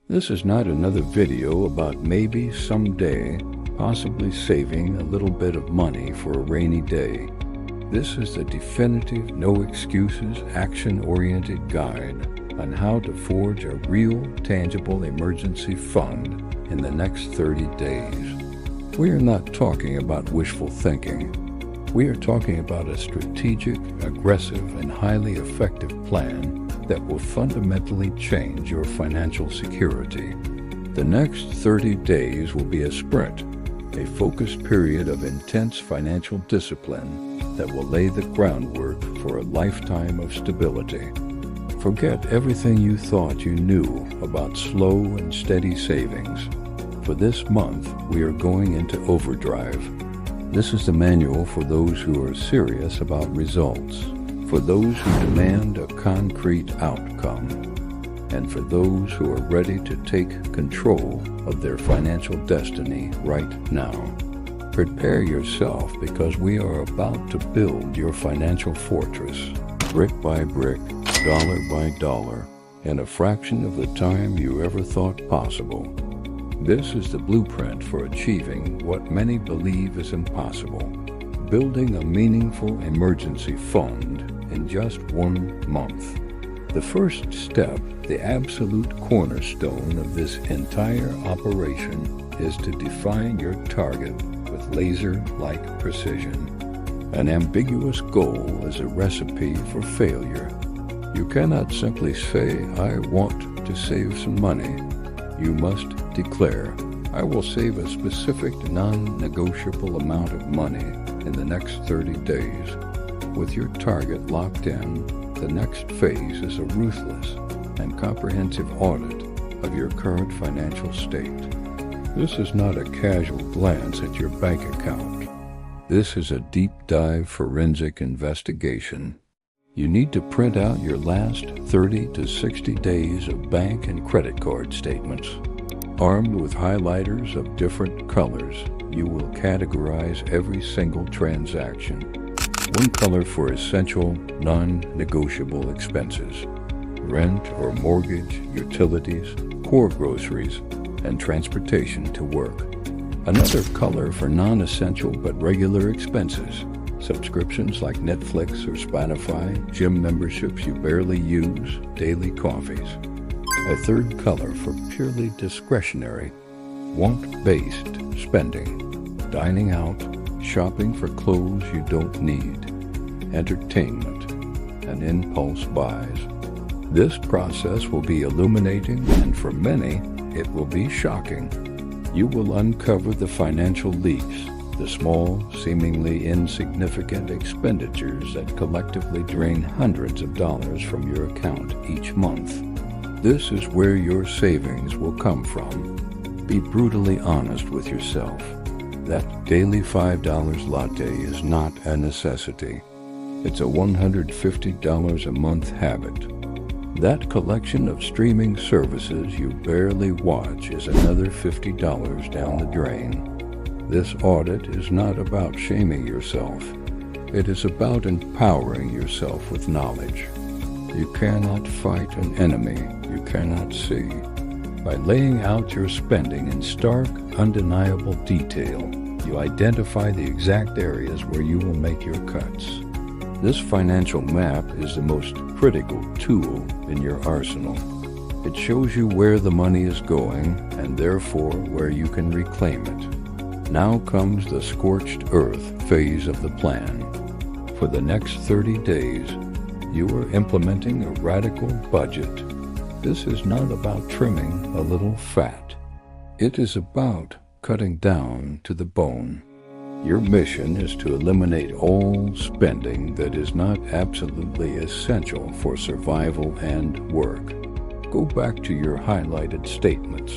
This is not another video about maybe someday possibly saving a little bit of money for a rainy day. This is the definitive, no excuses, action-oriented guide on how to forge a real, tangible emergency fund in the next 30 days. We are not talking about wishful thinking. We are talking about a strategic, aggressive, and highly effective plan that will fundamentally change your financial security. The next 30 days will be a sprint, a focused period of intense financial discipline that will lay the groundwork for a lifetime of stability. Forget everything you thought you knew about slow and steady savings. For this month, we are going into overdrive. This is the manual for those who are serious about results, for those who demand a concrete outcome, and for those who are ready to take control of their financial destiny right now. Prepare yourself, because we are about to build your financial fortress, brick by brick, dollar by dollar, in a fraction of the time you ever thought possible. This is the blueprint for achieving what many believe is impossible: building a meaningful emergency fund in just 1 month. The first step, the absolute cornerstone of this entire operation, is to define your target with laser-like precision. An ambiguous goal is a recipe for failure. You cannot simply say, "I want to save some money." You must declare, "I will save a specific non-negotiable amount of money in the next 30 days. With your target locked in, the next phase is a ruthless and comprehensive audit of your current financial state. This is not a casual glance at your bank account. This is a deep dive forensic investigation. You need to print out your last 30 to 60 days of bank and credit card statements. Armed with highlighters of different colors, you will categorize every single transaction. One color for essential, non-negotiable expenses: rent or mortgage, utilities, core groceries, and transportation to work. Another color for non-essential but regular expenses: subscriptions like Netflix or Spotify, gym memberships you barely use, daily coffees. A third color for purely discretionary, want-based spending: dining out, shopping for clothes you don't need, entertainment, and impulse buys. This process will be illuminating, and for many, it will be shocking. You will uncover the financial leaks, the small, seemingly insignificant expenditures that collectively drain hundreds of dollars from your account each month. This is where your savings will come from. Be brutally honest with yourself. That daily $5 latte is not a necessity. It's a $150 a month habit. That collection of streaming services you barely watch is another $50 down the drain. This audit is not about shaming yourself. It is about empowering yourself with knowledge. You cannot fight an enemy you cannot see. By laying out your spending in stark, undeniable detail, you identify the exact areas where you will make your cuts. This financial map is the most critical tool in your arsenal. It shows you where the money is going, and therefore where you can reclaim it. Now comes the scorched earth phase of the plan. For the next 30 days, you are implementing a radical budget. This is not about trimming a little fat. It is about cutting down to the bone. Your mission is to eliminate all spending that is not absolutely essential for survival and work. Go back to your highlighted statements.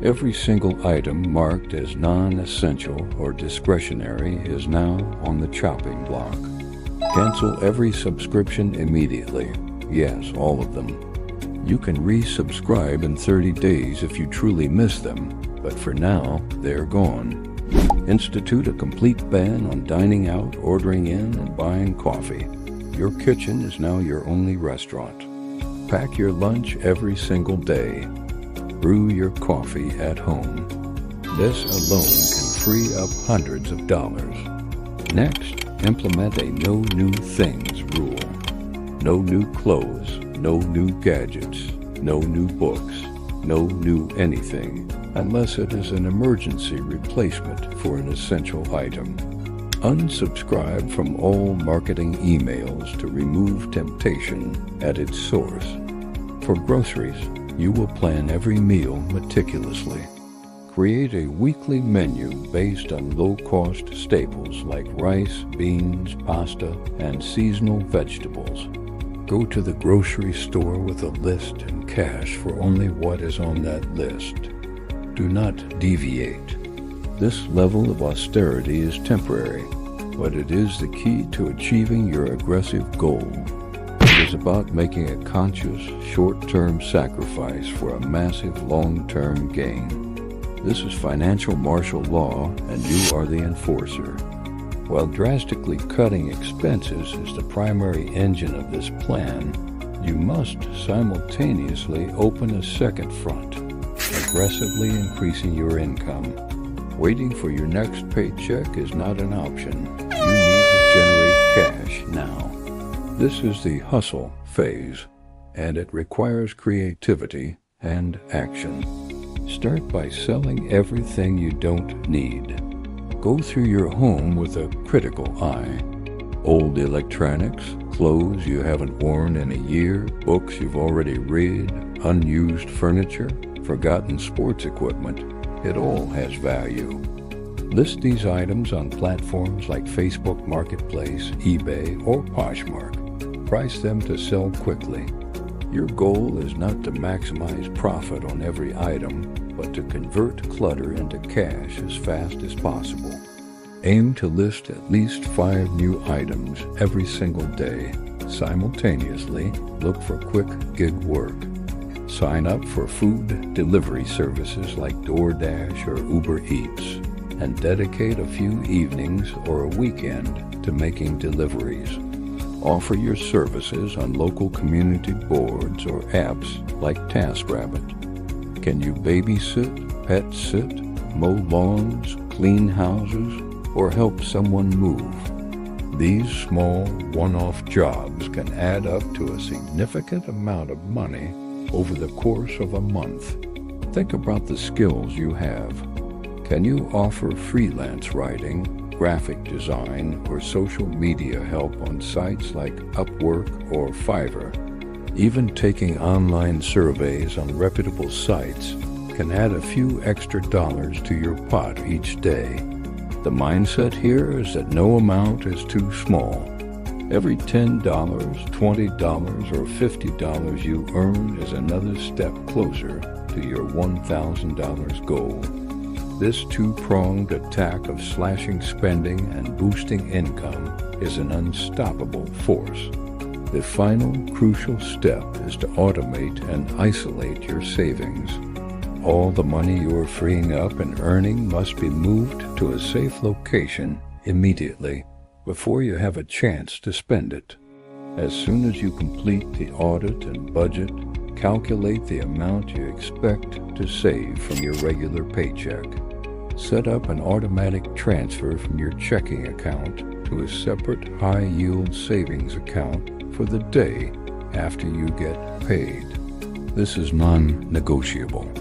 Every single item marked as non-essential or discretionary is now on the chopping block. Cancel every subscription immediately. Yes, all of them. You can resubscribe in 30 days if you truly miss them, but for now, they're gone. Institute a complete ban on dining out, ordering in, and buying coffee. Your kitchen is now your only restaurant. Pack your lunch every single day. brew your coffee at home. This alone can free up hundreds of dollars. Next, implement a no new things rule. No new clothes, no new gadgets, no new books, no new anything, unless it is an emergency replacement for an essential item. Unsubscribe from all marketing emails to remove temptation at its source. For groceries, you will plan every meal meticulously. Create a weekly menu based on low-cost staples like rice, beans, pasta, and seasonal vegetables. Go to the grocery store with a list and cash for only what is on that list. Do not deviate. This level of austerity is temporary, but it is the key to achieving your aggressive goal. It is about making a conscious, short-term sacrifice for a massive long-term gain. This is financial martial law, and you are the enforcer. While drastically cutting expenses is the primary engine of this plan, you must simultaneously open a second front, aggressively increasing your income. Waiting for your next paycheck is not an option. You need to generate cash now. This is the hustle phase, and it requires creativity and action. Start by selling everything you don't need. Go through your home with a critical eye. Old electronics, clothes you haven't worn in a year, books you've already read, unused furniture, forgotten sports equipment. It all has value. List these items on platforms like Facebook Marketplace, eBay, or Poshmark. Price them to sell quickly. Your goal is not to maximize profit on every item, but to convert clutter into cash as fast as possible. Aim to list at least 5 new items every single day. Simultaneously, look for quick gig work. Sign up for food delivery services like DoorDash or Uber Eats, and dedicate a few evenings or a weekend to making deliveries. Offer your services on local community boards or apps like TaskRabbit. Can you babysit, pet sit, mow lawns, clean houses, or help someone move? These small, one-off jobs can add up to a significant amount of money over the course of a month. Think about the skills you have. Can you offer freelance writing, graphic design, or social media help on sites like Upwork or Fiverr? Even taking online surveys on reputable sites can add a few extra dollars to your pot each day. The mindset here is that no amount is too small. Every $10, $20, or $50 you earn is another step closer to your $1,000 goal. This two-pronged attack of slashing spending and boosting income is an unstoppable force. The final crucial step is to automate and isolate your savings. All the money you are freeing up and earning must be moved to a safe location immediately before you have a chance to spend it. As soon as you complete the audit and budget, calculate the amount you expect to save from your regular paycheck. Set up an automatic transfer from your checking account to a separate high-yield savings account for the day after you get paid. This is non-negotiable.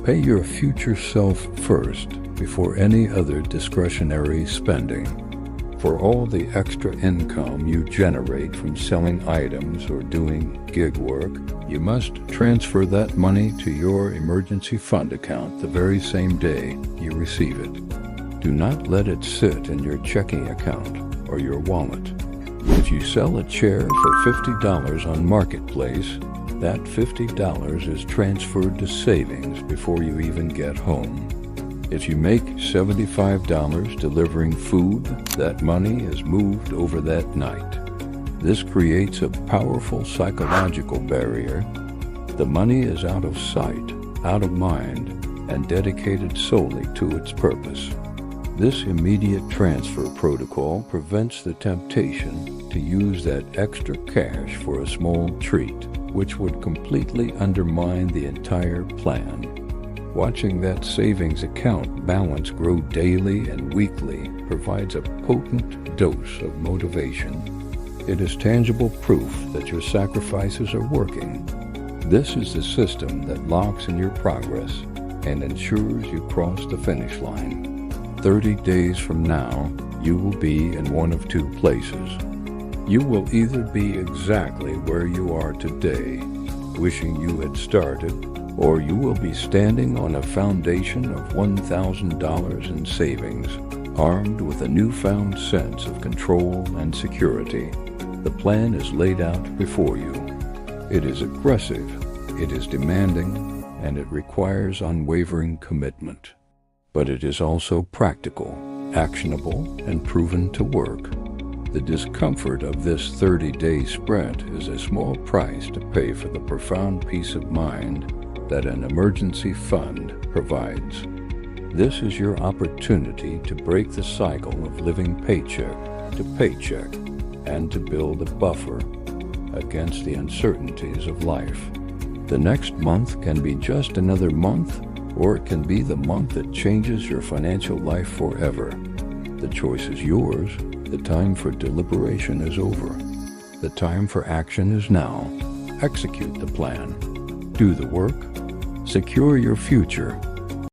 Pay your future self first before any other discretionary spending. For all the extra income you generate from selling items or doing gig work, you must transfer that money to your emergency fund account the very same day you receive it. Do not let it sit in your checking account or your wallet. If you sell a chair for $50 on Marketplace, that $50 is transferred to savings before you even get home. If you make $75 delivering food, that money is moved over that night. This creates a powerful psychological barrier. The money is out of sight, out of mind, and dedicated solely to its purpose. This immediate transfer protocol prevents the temptation to use that extra cash for a small treat, which would completely undermine the entire plan. Watching that savings account balance grow daily and weekly provides a potent dose of motivation. It is tangible proof that your sacrifices are working. This is the system that locks in your progress and ensures you cross the finish line. 30 days from now, you will be in one of two places. You will either be exactly where you are today, wishing you had started, or you will be standing on a foundation of $1,000 in savings, armed with a newfound sense of control and security. The plan is laid out before you. It is aggressive, it is demanding, and it requires unwavering commitment. But it is also practical, actionable, and proven to work. The discomfort of this 30-day sprint is a small price to pay for the profound peace of mind that an emergency fund provides. This is your opportunity to break the cycle of living paycheck to paycheck and to build a buffer against the uncertainties of life. The next month can be just another month, or it can be the month that changes your financial life forever. The choice is yours. The time for deliberation is over. The time for action is now. Execute the plan. Do the work. Secure your future